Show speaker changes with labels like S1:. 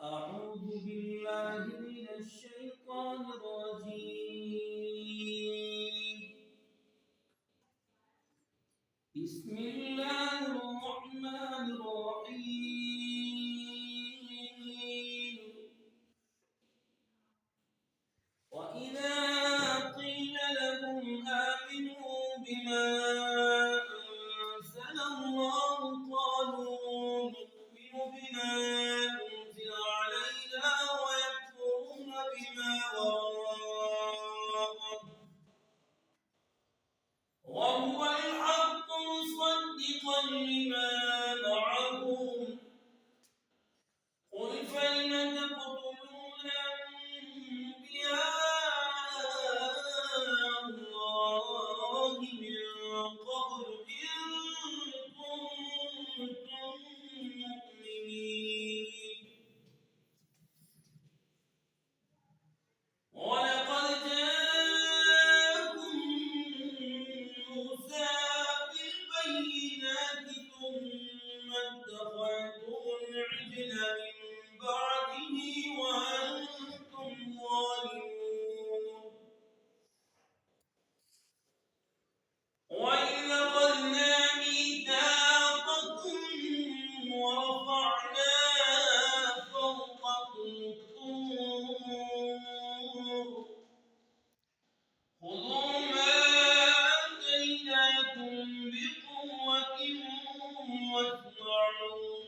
S1: أعوذ بالله من الشيطان الرجيم. بسم الله الرحمن الرحيم. وإذا قيل لهم آمنوا بما أنزل الله قالوا نؤمن بما أنزل علينا ويكفرون بما وراءه وهو الحق مصدقا لما معهم. قل فلم تقتلون أنبياء الله من قبل إن كنتم مؤمنين. ولقد جاءكم موسى بالبينات ثم اتخذتم العجل من بعده وأنتم ظالمون. وإذ أخذنا ميثاقكم ورفعنا فوقكم الطور خذوا ما آتيناكم بقوة واسمعوا